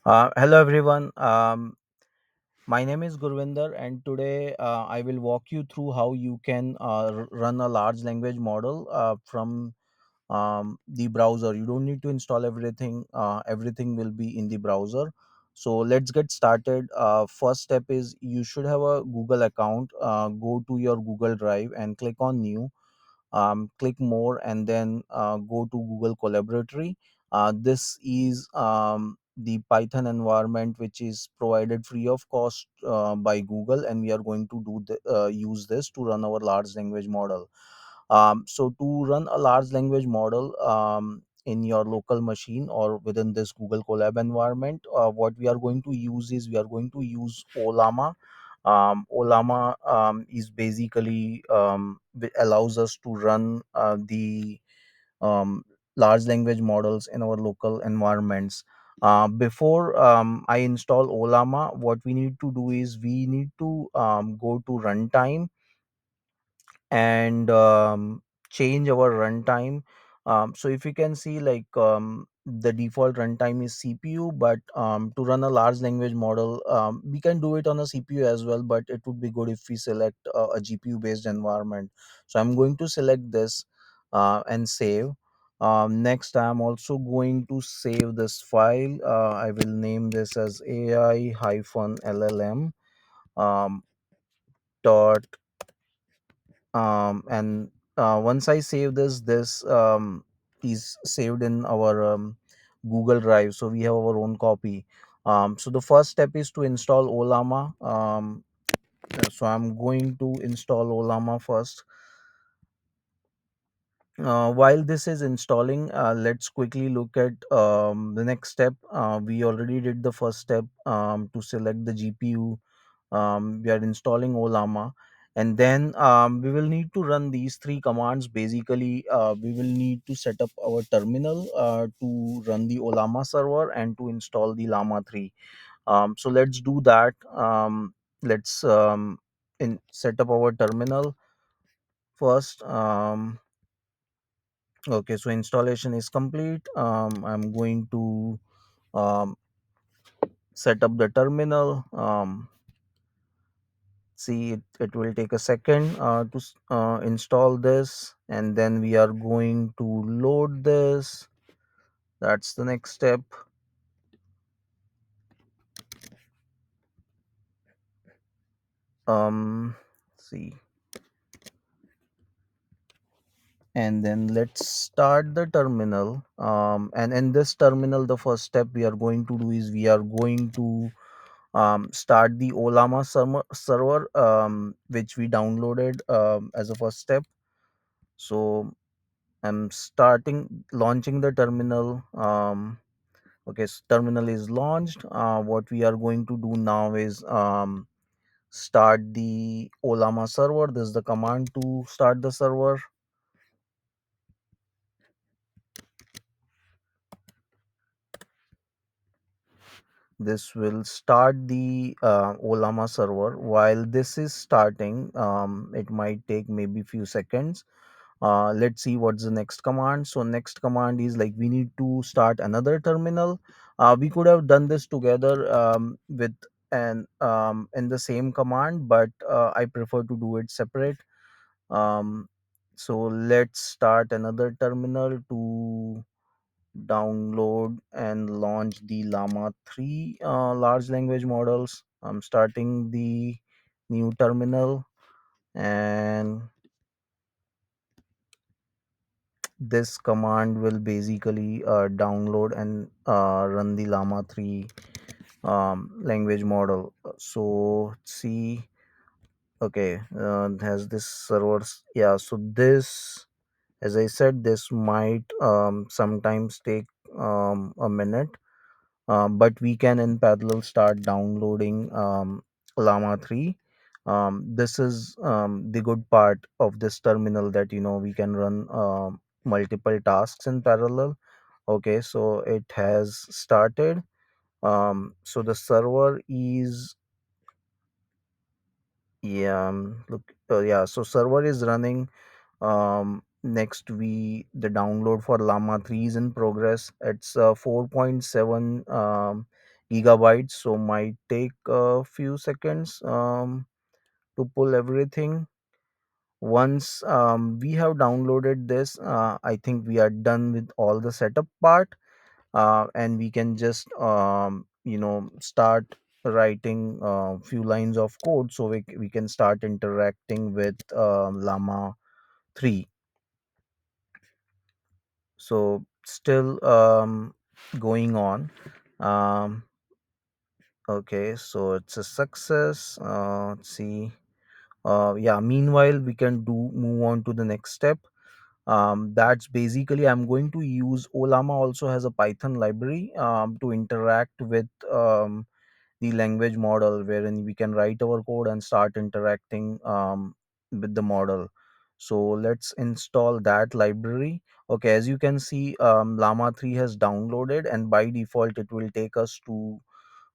Hello everyone. My name is Gurvinder, and today I will walk you through how you can run a large language model from the browser. You don't need to install everything. Everything will be in the browser. So let's get started. First step is you should have a Google account. Go to your Google Drive and click on New, click more, and then go to Google Collaboratory. This is the Python environment which is provided free of cost by Google, and we are going to use this to run our large language model. So to run a large language model in your local machine or within this Google Colab environment, what we are going to use is we are going to use Ollama. Ollama is basically allows us to run the um, large language models in our local environments. Before I install Ollama, what we need to do is we need to go to runtime and change our runtime. So if you can see, like, the default runtime is CPU, but to run a large language model, we can do it on a CPU as well, but it would be good if we select a GPU based environment. So I'm going to select this and save. Next, I'm also going to save this file. I will name this as AI hyphen LLM dot and once I save this is saved in our Google Drive, so we have our own copy. So the first step is to install Ollama. So I'm going to install Ollama first. While this is installing, let's quickly look at the next step. We already did the first step to select the GPU. We are installing Ollama, and then we will need to run these three commands. Basically, we will need to set up our terminal to run the Ollama server and to install the Llama 3. So let's do that. Let's set up our terminal first. Okay, so installation is complete. I'm going to um, set up the terminal. See, it will take a second to install this, and then we are going to load this. That's the next step. See, and then let's start the terminal. And in this terminal, the first step we are going to do is we are going to start the Ollama server, which we downloaded as a first step. So I'm starting launching the terminal. Okay, so terminal is launched. What we are going to do now is start the Ollama server. This is the command to start the server. This will start the Ollama server. While this is starting, it might take maybe few seconds. Let's see what's the next command. So next command is, like, we need to start another terminal. We could have done this together with and in the same command, but I prefer to do it separate. Um, so let's start another terminal to download and launch the Llama 3 large language models. I'm starting the new terminal, and this command will basically download and run the Llama 3 language model. So see, okay, has this servers? Yeah, so this, as I said, this might sometimes take a minute, but we can in parallel start downloading Llama 3. This is the good part of this terminal, that we can run multiple tasks in parallel. Okay, so it has started. So the server is, yeah, yeah, so server is running. Next, we the download for Llama 3 is in progress. It's 4.7 gigabytes, so might take a few seconds to pull everything. Once we have downloaded this, I think we are done with all the setup part, and we can just start writing a few lines of code, so we can start interacting with llama 3. So still going on. um, okay, so it's a success. Let's see. Yeah, meanwhile we can do move on to the next step. That's basically, I'm going to use ollama also has a python library to interact with the language model, wherein we can write our code and start interacting with the model. So let's install that library. Okay, as you can see, llama 3 has downloaded, and by default it will take us to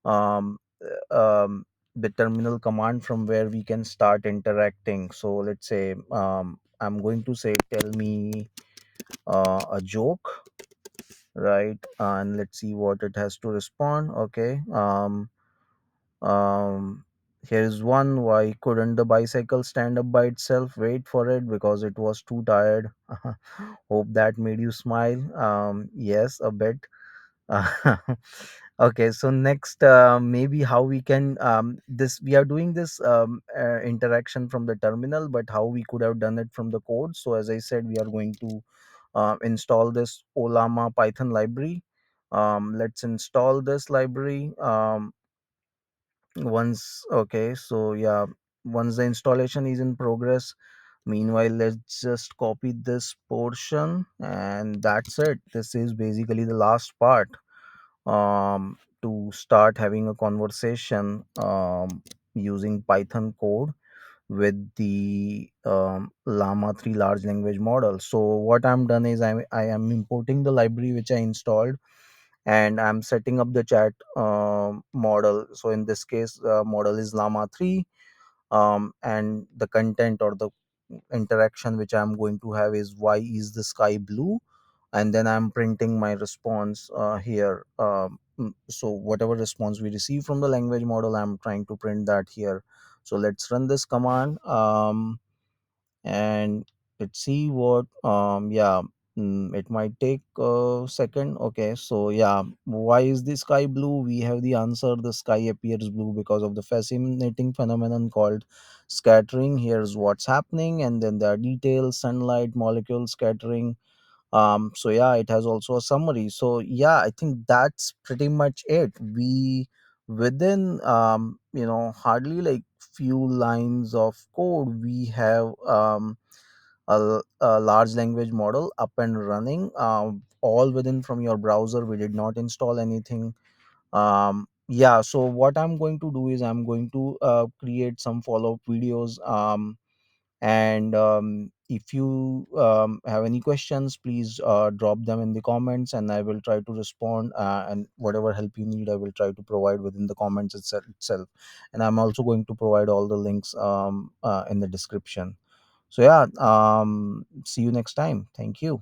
um, the terminal command from where we can start interacting. So let's say, I'm going to say, tell me a joke, right? And let's see what it has to respond. Okay. Um, Here's one. Why couldn't the bicycle stand up by itself? Wait for it, because it was too tired. Hope that made you smile. Yes, a bit. Uh, okay, so next, maybe how we can this we are doing this interaction from the terminal, but how we could have done it from the code. So as I said, we are going to install this ollama python library. Let's install this library. Once Okay, so yeah, once the installation is in progress, meanwhile let's just copy this portion, and that's it. This is basically the last part, to start having a conversation using python code with the llama 3 large language model. So what I'm done is I am importing the library which I installed, and I'm setting up the chat model. So in this case, model is llama 3, and the content or the interaction which I'm going to have is, why is the sky blue? And then I'm printing my response here. So whatever response we receive from the language model, I'm trying to print that here. So let's run this command, and let's see what yeah, it might take a second. Okay, so yeah, why is the sky blue? We have the answer. The sky appears blue because of the fascinating phenomenon called scattering. Here's what's happening, and then there are details: sunlight, molecule scattering. So yeah, it has also a summary. So yeah, I think that's pretty much it. We within hardly like few lines of code, we have a large language model up and running, all within from your browser. We did not install anything. Yeah, so what I'm going to do is I'm going to create some follow-up videos, and if you have any questions, please drop them in the comments, and I will try to respond, and whatever help you need, I will try to provide within the comments itself. And I'm also going to provide all the links in the description. So yeah, see you next time. Thank you.